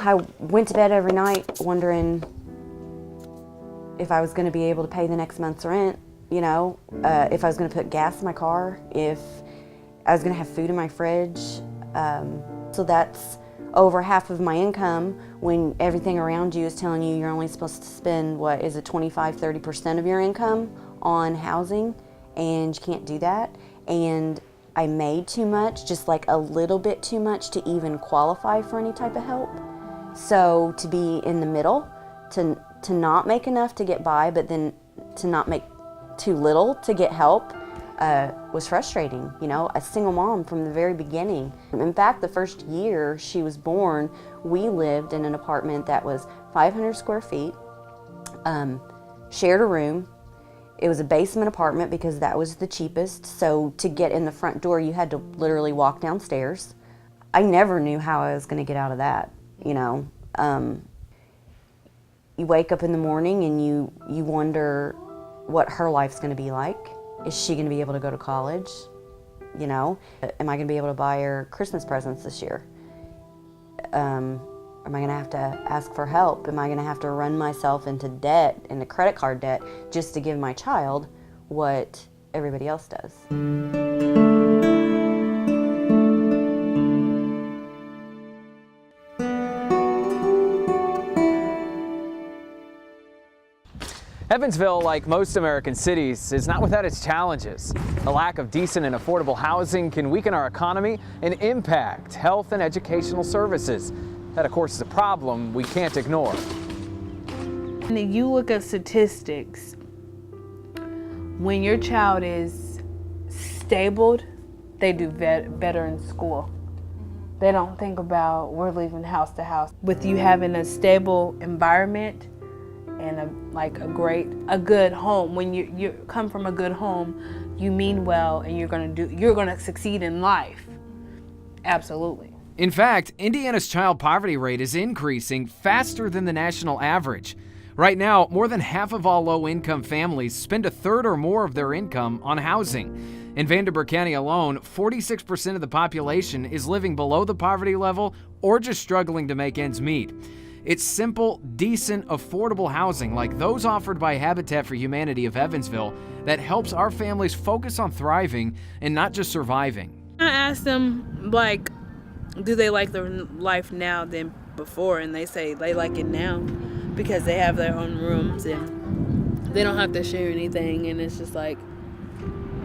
I went to bed every night wondering if I was going to be able to pay the next month's rent, you know, if I was going to put gas in my car, if I was going to have food in my fridge. So that's over half of my income when everything around you is telling you you're only supposed to spend, what is it, 25–30% of your income on housing, and you can't do that. And I made too much, just like a little bit too much to even qualify for any type of help. So to be in the middle, to not make enough to get by, but then to not make too little to get help, was frustrating. You know, a single mom from the very beginning. In fact, the first year she was born, we lived in an apartment that was 500 square feet, shared a room. It was a basement apartment because that was the cheapest. So to get in the front door, you had to literally walk downstairs. I never knew how I was going to get out of that, you know. You wake up in the morning and you wonder what her life's going to be like. Is she going to be able to go to college? You know, am I going to be able to buy her Christmas presents this year? Am I going to have to ask for help? Am I going to have to run myself into debt, into credit card debt, just to give my child what everybody else does? Evansville, like most American cities, is not without its challenges. A lack of decent and affordable housing can weaken our economy and impact health and educational services. That, of course, is a problem we can't ignore. When you look at statistics, when your child is stable, they do better in school. They don't think about we're leaving house to house. With you having a stable environment and a good home, when you come from a good home, you mean well and you're gonna succeed in life. Absolutely. In fact, Indiana's child poverty rate is increasing faster than the national average. Right now, more than half of all low-income families spend a third or more of their income on housing. In Vanderburgh County alone, 46% of the population is living below the poverty level or just struggling to make ends meet. It's simple, decent, affordable housing like those offered by Habitat for Humanity of Evansville that helps our families focus on thriving and not just surviving. I asked them, like, do they like their life now than before? And they say they like it now because they have their own rooms and they don't have to share anything, and it's just like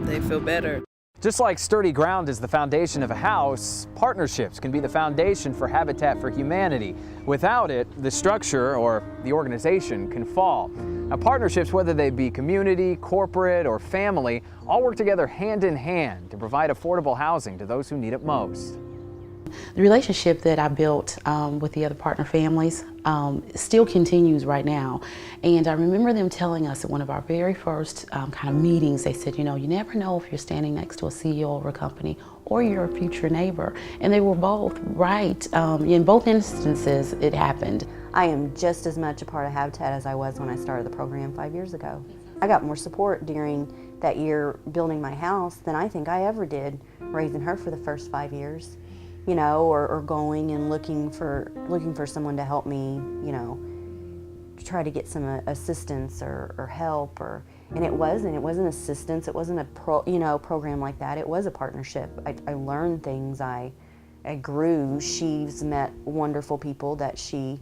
they feel better. Just like sturdy ground is the foundation of a house, partnerships can be the foundation for Habitat for Humanity. Without it, the structure or the organization can fall. Now, partnerships, whether they be community, corporate, or family, all work together hand in hand to provide affordable housing to those who need it most. The relationship that I built with the other partner families still continues right now. And I remember them telling us at one of our very first kind of meetings, they said, you know, you never know if you're standing next to a CEO of a company or you're a future neighbor. And they were both right. In both instances, it happened. I am just as much a part of Habitat as I was when I started the program 5 years ago. I got more support during that year building my house than I think I ever did raising her for the first 5 years. You know, or going and looking for someone to help me, you know, to try to get some assistance or help, and it wasn't assistance, it wasn't a program like that. It was a partnership. I learned things, I grew. She's met wonderful people that she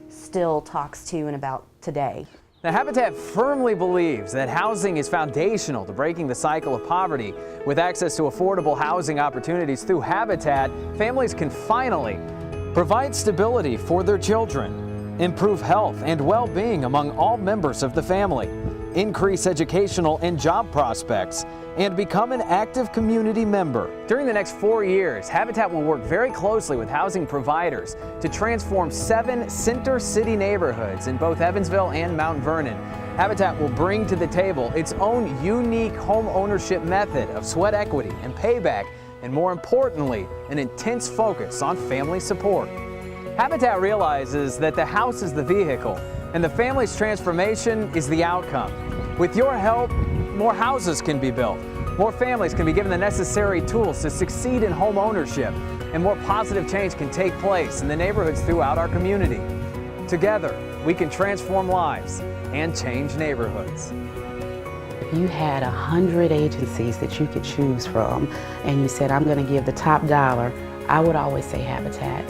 still talks to and about today. Now, Habitat firmly believes that housing is foundational to breaking the cycle of poverty. With access to affordable housing opportunities through Habitat, families can finally provide stability for their children, improve health and well-being among all members of the family, increase educational and job prospects, and become an active community member. During the next 4 years, Habitat will work very closely with housing providers to transform 7 center city neighborhoods in both Evansville and Mount Vernon. Habitat will bring to the table its own unique home ownership method of sweat equity and payback, and more importantly, an intense focus on family support. Habitat realizes that the house is the vehicle and the family's transformation is the outcome. With your help, more houses can be built, more families can be given the necessary tools to succeed in home ownership, and more positive change can take place in the neighborhoods throughout our community. Together, we can transform lives and change neighborhoods. If you had 100 agencies that you could choose from and you said, I'm going to give the top dollar, I would always say Habitat,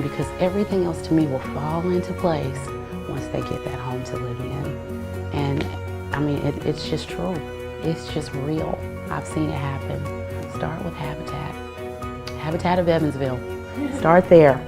because everything else to me will fall into place once they get that home to live in. And I mean, it's just true. It's just real. I've seen it happen. Start with Habitat. Habitat of Evansville. Start there.